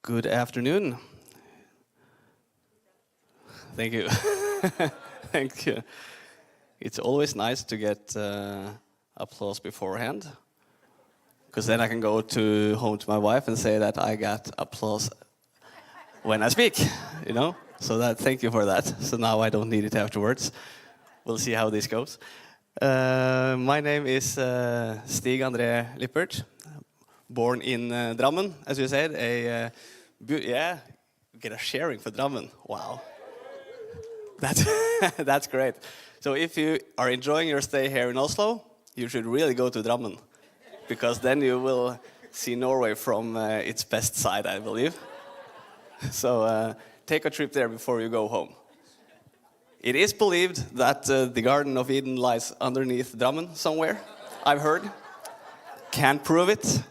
Good afternoon. Thank you. Thank you. It's always nice to get applause beforehand, because then I can go home to my wife and say that I got applause when I speak, So thank you for that. So now I don't need it afterwards. We'll see how this goes. My name is Stig Lippert, born in Drammen, as you said. Get a sharing for Drammen. Wow. That's great. So if you are enjoying your stay here in Oslo, you should really go to Drammen, because then you will see Norway from its best side, I believe. So take a trip there before you go home. It is believed that the Garden of Eden lies underneath Drammen somewhere, I've heard. Can't prove it,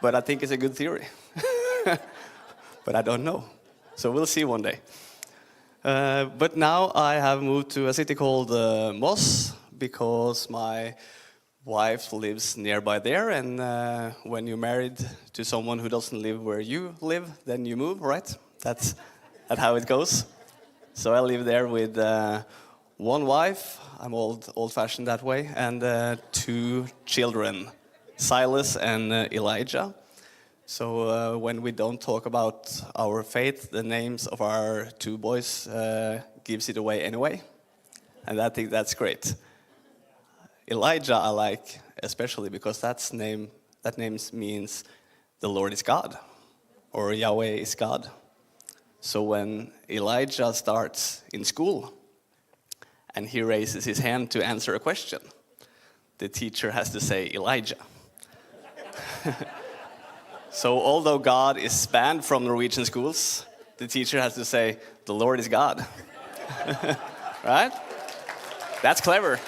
but I think it's a good theory. But I don't know. So we'll see one day. But now I have moved to a city called Moss, because my wife lives nearby there, and when you're married to someone who doesn't live where you live, then you move, right? That's how it goes. So I live there with one wife, I'm old-fashioned that way, and two children, Silas and Elijah. So when we don't talk about our faith, the names of our two boys gives it away anyway. And I think that's great. Elijah I like especially because that name means the Lord is God, or Yahweh is God. So when Elijah starts in school and he raises his hand to answer a question, the teacher has to say Elijah. So although God is banned from Norwegian schools, the teacher has to say, the Lord is God. Right? That's clever.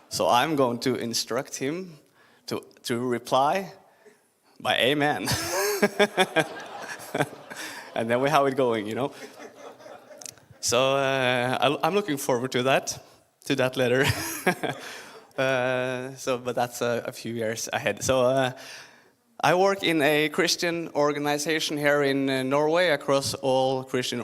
So I'm going to instruct him to reply by amen. And then we have it going, So I'm looking forward to that letter. But that's a few years ahead. So I work in a Christian organization here in Norway across all Christian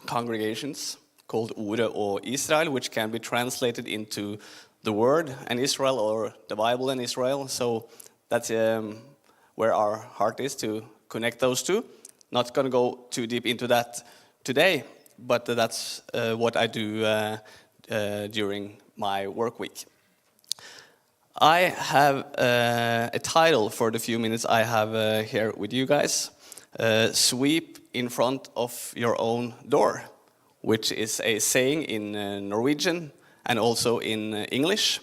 congregations called Ordet og Israel, which can be translated into the Word and Israel, or the Bible and Israel. So that's where our heart is, to connect those two. Not going to go too deep into that today, but that's what I do during my work week. I have a title for the few minutes I have here with you guys. Sweep in front of your own door, which is a saying in Norwegian and also in English.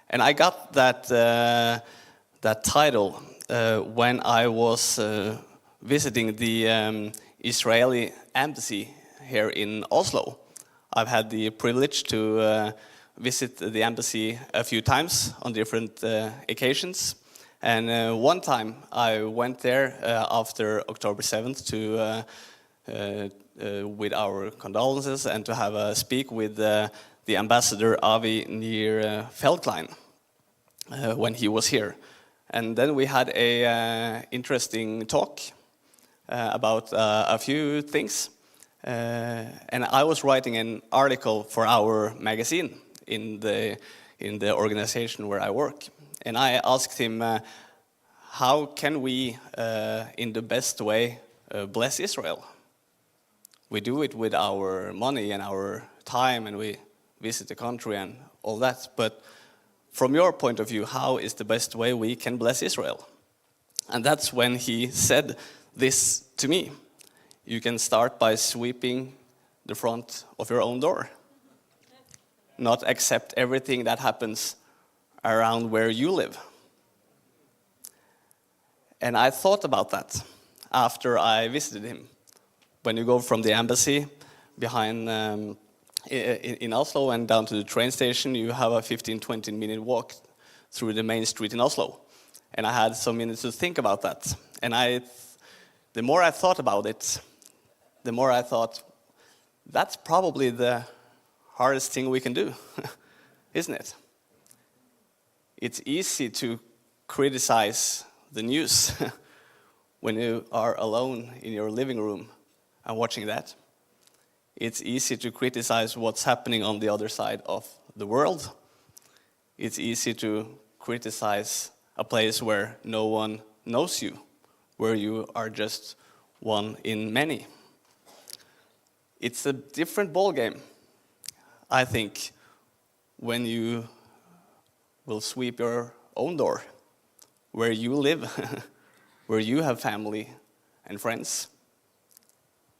And I got that title when I was visiting the Israeli embassy here in Oslo. I've had the privilege to visit the embassy a few times on different occasions. And one time I went there after October 7th with our condolences and to have a speak with the ambassador Avi near Feldklein when he was here. And then we had a interesting talk about a few things. And I was writing an article for our magazine in the organization where I work. And I asked him, how can we, in the best way, bless Israel? We do it with our money and our time, and we visit the country and all that. But from your point of view, how is the best way we can bless Israel? And that's when he said this to me. You can start by sweeping the front of your own door. Not accept everything that happens around where you live. And I thought about that after I visited him. When you go from the embassy behind in Oslo and down to the train station, you have a 15-20 minute walk through the main street in Oslo. And I had some minutes to think about that. And the more I thought about it, the more I thought, that's probably the hardest thing we can do, isn't it? It's easy to criticize the news when you are alone in your living room and watching that. It's easy to criticize what's happening on the other side of the world. It's easy to criticize a place where no one knows you, where you are just one in many. It's a different ballgame, I think, when you will sweep your own door, where you live, where you have family and friends.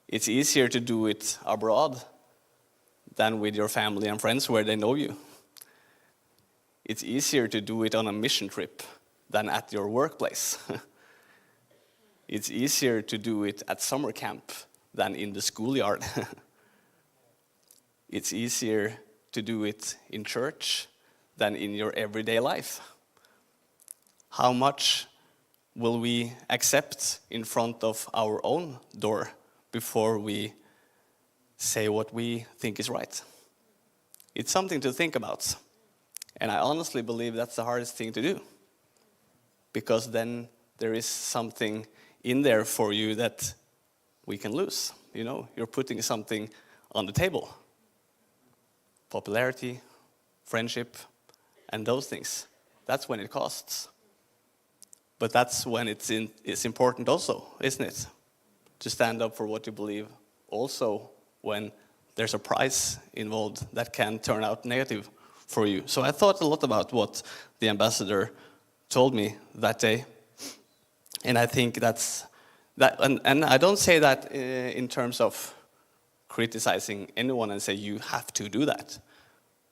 It's easier to do it abroad than with your family and friends where they know you. It's easier to do it on a mission trip than at your workplace. It's easier to do it at summer camp than in the schoolyard. It's easier to do it in church than in your everyday life. How much will we accept in front of our own door before we say what we think is right? It's something to think about. And I honestly believe that's the hardest thing to do. Because then there is something in there for you that we can lose. You know, you're putting something on the table. Popularity, friendship, and those things. That's when it costs. But that's when it's important also, isn't it? To stand up for what you believe also when there's a price involved that can turn out negative for you. So I thought a lot about what the ambassador told me that day. And I think that's that, and I don't say that in terms of criticizing anyone and say you have to do that.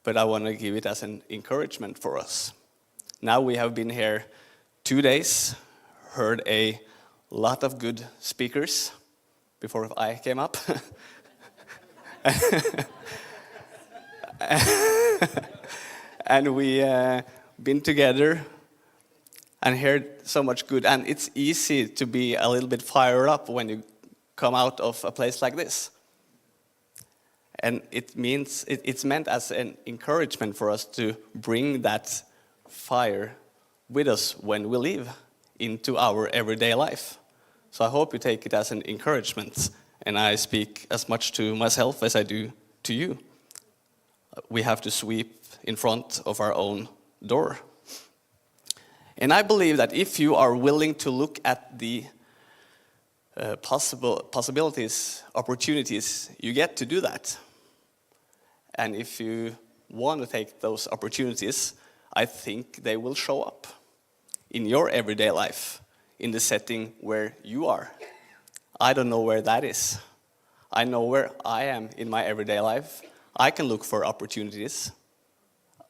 But I want to give it as an encouragement for us. Now we have been here 2 days, heard a lot of good speakers before I came up. And we been together and heard so much good. And it's easy to be a little bit fired up when you come out of a place like this. And it's meant as an encouragement for us to bring that fire with us when we leave into our everyday life. So I hope you take it as an encouragement. And I speak as much to myself as I do to you. We have to sweep in front of our own door. And I believe that if you are willing to look at the possibilities, opportunities, you get to do that. And if you want to take those opportunities, I think they will show up in your everyday life, in the setting where you are. I don't know where that is. I know where I am in my everyday life. I can look for opportunities,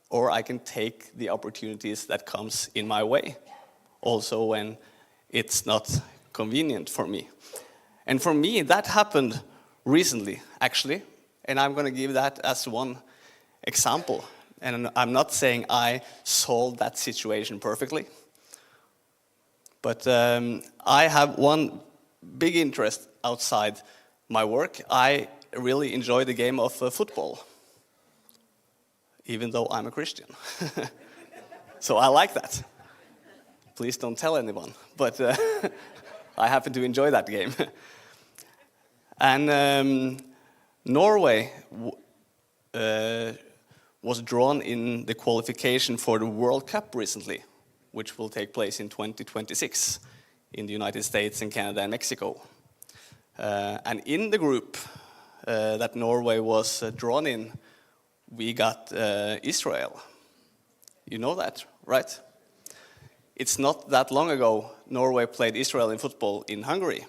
or I can take the opportunities that comes in my way, also when it's not convenient for me. And for me, that happened recently, actually, and I'm going to give that as one example. And I'm not saying I solved that situation perfectly, but I have one big interest outside my work. I really enjoy the game of football, even though I'm a Christian. So I like that. Please don't tell anyone, but I happen to enjoy that game. And Norway was drawn in the qualification for the World Cup recently, which will take place in 2026 in the United States and Canada and Mexico. And in the group that Norway was drawn in, we got Israel. You know that, right? It's not that long ago Norway played Israel in football in Hungary.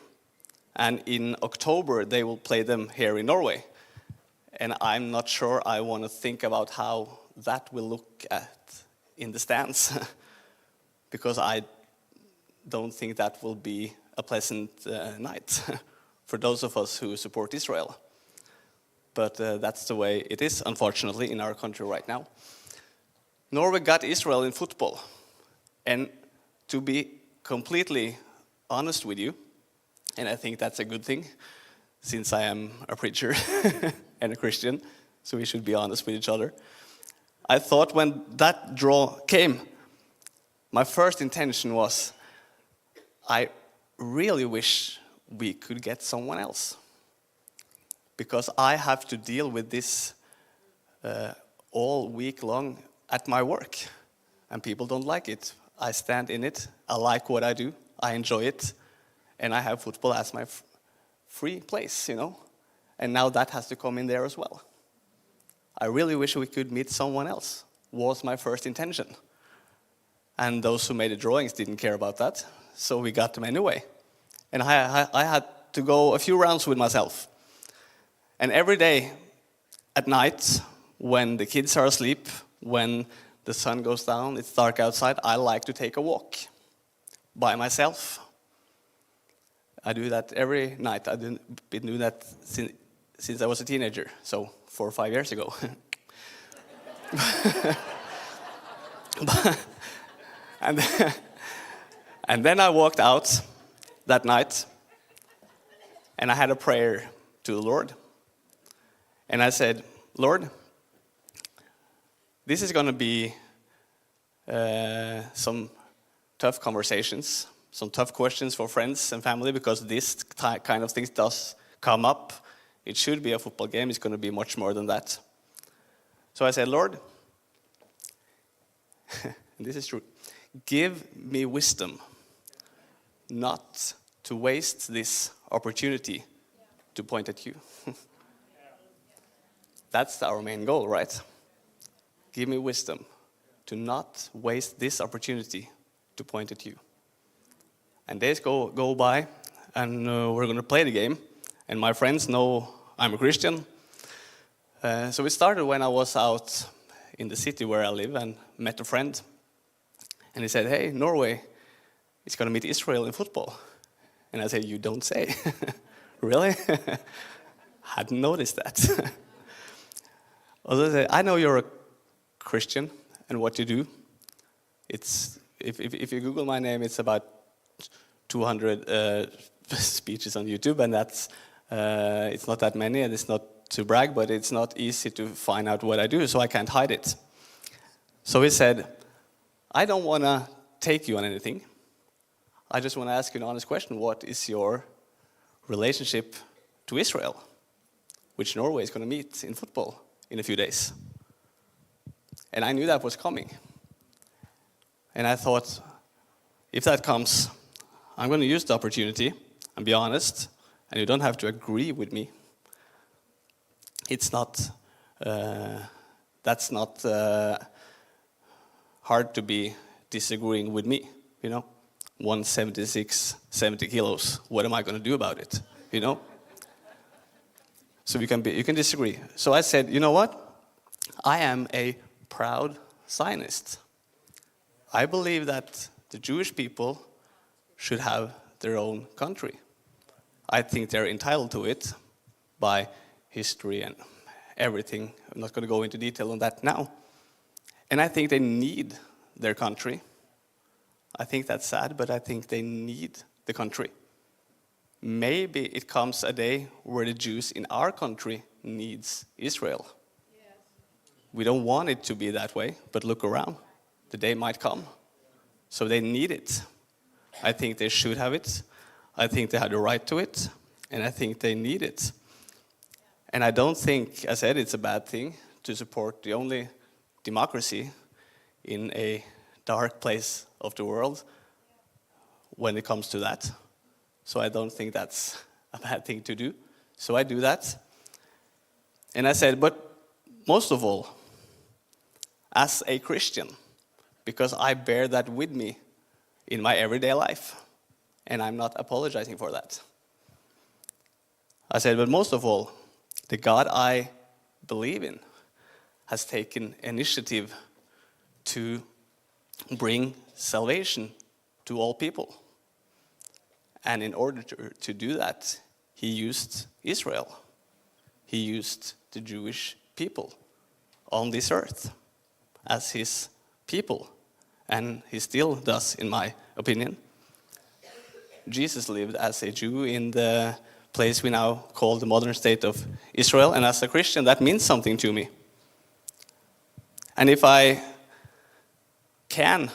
And in October they will play them here in Norway. And I'm not sure I want to think about how that will look at in the stands. Because I don't think that will be a pleasant night for those of us who support Israel. But that's the way it is, unfortunately, in our country right now. Norway got Israel in football. And to be completely honest with you, and I think that's a good thing, since I am a preacher and a Christian, so we should be honest with each other. I thought when that draw came, my first intention was, I really wish we could get someone else. Because I have to deal with this all week long at my work. And people don't like it. I stand in it. I like what I do. I enjoy it. And I have football as my free place, you know. And now that has to come in there as well. I really wish we could meet someone else, was my first intention. And those who made the drawings didn't care about that, so we got them anyway. And I had to go a few rounds with myself. And every day at night, when the kids are asleep, when the sun goes down, it's dark outside, I like to take a walk by myself. I do that every night. I've been doing that since I was a teenager, so 4 or 5 years ago. and then I walked out that night, and I had a prayer to the Lord. And I said, Lord, this is going to be some tough conversations, some tough questions for friends and family, because this kind of things does come up. It should be a football game. It's going to be much more than that. So I said, Lord, and this is true, give me wisdom not to waste this opportunity to point at you. That's our main goal, right? Give me wisdom to not waste this opportunity to point at you. And days go by, and we're going to play the game. And my friends know I'm a Christian. So it started when I was out in the city where I live and met a friend. And he said, hey, Norway is going to meet Israel in football. And I said, you don't say. Really? Hadn't noticed that. Although I said, I know you're a Christian and what you do. It's if you Google my name, it's about 200 speeches on YouTube, and that's it's not that many, and it's not to brag, but it's not easy to find out what I do, so I can't hide it. So he said, I don't want to take you on anything. I just want to ask you an honest question. What is your relationship to Israel, which Norway is going to meet in football in a few days? And I knew that was coming. And I thought, if that comes, I'm going to use the opportunity and be honest, and you don't have to agree with me. It's not, that's not hard to be disagreeing with me, you know. 176, 70 kilos, what am I going to do about it, you know? So you can disagree. So I said, you know what? I am a proud Zionist. I believe that the Jewish people should have their own country. I think they're entitled to it by history and everything. I'm not going to go into detail on that now. And I think they need their country. I think that's sad, but I think they need the country. Maybe it comes a day where the Jews in our country needs Israel. Yes. We don't want it to be that way, but look around. The day might come. So they need it. I think they should have it. I think they have the right to it. And I think they need it. And I don't think, I said, it's a bad thing to support the only democracy in a dark place of the world when it comes to that. So I don't think that's a bad thing to do. So I do that. And I said, but most of all, as a Christian, because I bear that with me in my everyday life, and I'm not apologizing for that. I said, but most of all, the God I believe in has taken initiative to bring salvation to all people. And in order to do that, he used Israel. He used the Jewish people on this earth as his people. And he still does, in my opinion. Jesus lived as a Jew in the place we now call the modern state of Israel. And as a Christian, that means something to me. And if I can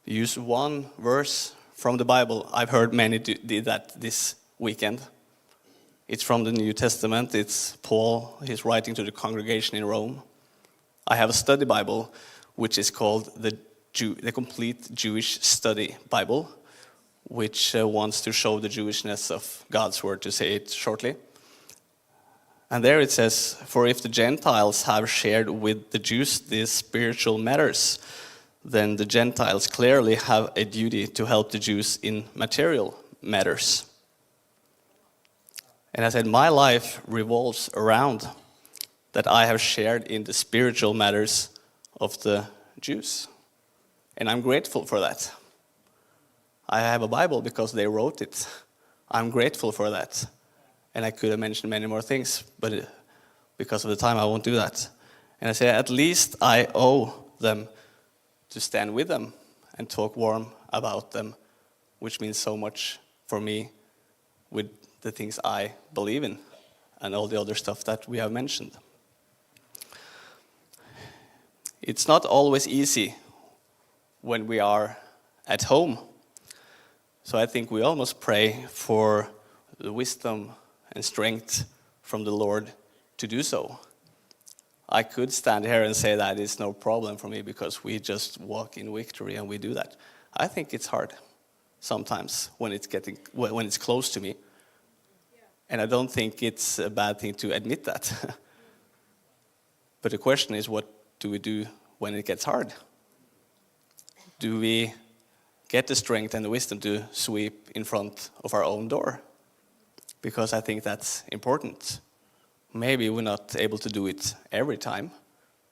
use one verse from the Bible. I've heard many did that this weekend. It's from the New Testament. It's Paul. He's writing to the congregation in Rome. I have a study Bible, which is called the Complete Jewish Study Bible, which wants to show the Jewishness of God's word, to say it shortly. And there it says, "For if the Gentiles have shared with the Jews these spiritual matters, then the Gentiles clearly have a duty to help the Jews in material matters." And I said, my life revolves around that I have shared in the spiritual matters of the Jews. And I'm grateful for that. I have a Bible because they wrote it. I'm grateful for that. And I could have mentioned many more things, but because of the time, I won't do that. And I say, at least I owe them to stand with them and talk warm about them, which means so much for me with the things I believe in and all the other stuff that we have mentioned. It's not always easy when we are at home. So I think we almost pray for the wisdom and strength from the Lord to do so. I could stand here and say that it's no problem for me because we just walk in victory and we do that. I think it's hard sometimes when it's close to me. And I don't think it's a bad thing to admit that. But the question is, what do we do when it gets hard? Do we get the strength and the wisdom to sweep in front of our own door? Because I think that's important. Maybe we're not able to do it every time.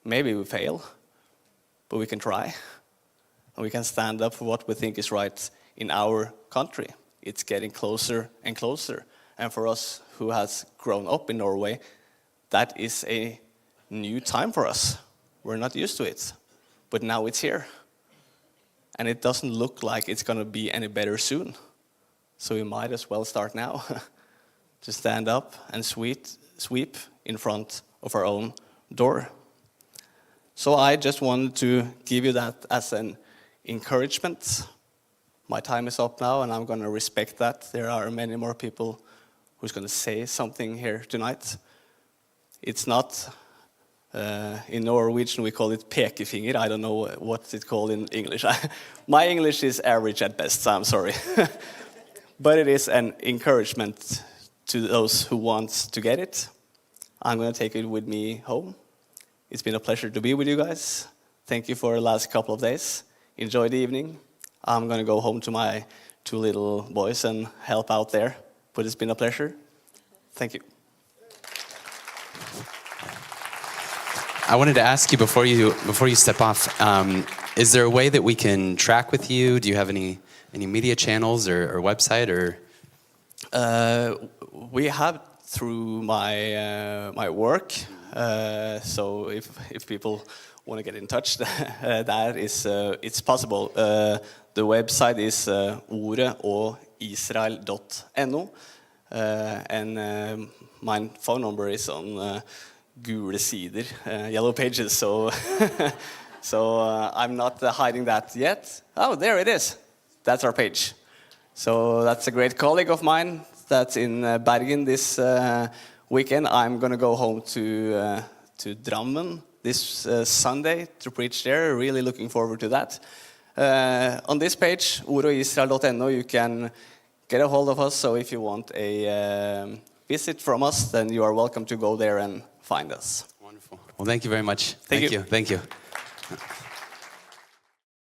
Maybe we fail, but we can try. And we can stand up for what we think is right in our country. It's getting closer and closer. And for us who has grown up in Norway, that is a new time for us. We're not used to it, but now it's here. And it doesn't look like it's going to be any better soon. So we might as well start now to stand up and sweep in front of our own door. So I just wanted to give you that as an encouragement. My time is up now, and I'm going to respect that. There are many more people who's going to say something here tonight. It's not, in Norwegian we call it pekefinger. I don't know what's it called in English. My English is average at best, so I'm sorry. But it is an encouragement to those who want to get it. I'm going to take it with me home. It's been a pleasure to be with you guys. Thank you for the last couple of days. Enjoy the evening. I'm going to go home to my 2 little boys and help out there. But it's been a pleasure. Thank you. I wanted to ask you before you step off, is there a way that we can track with you? Do you have any media channels or website or? We have through my work. So if people want to get in touch, that is it's possible. The website is ordeogisrael.no, and my phone number is on gule sider, yellow pages. So so I'm not hiding that yet. Oh, there it is. That's our page. So that's a great colleague of mine that's in Bergen this weekend. I'm going to go home to Drammen this Sunday to preach there. Really looking forward to that. On this page, ordeogisrael.no, you can get a hold of us. So if you want a visit from us, then you are welcome to go there and find us. Wonderful. Well, thank you very much. Thank you. Thank you.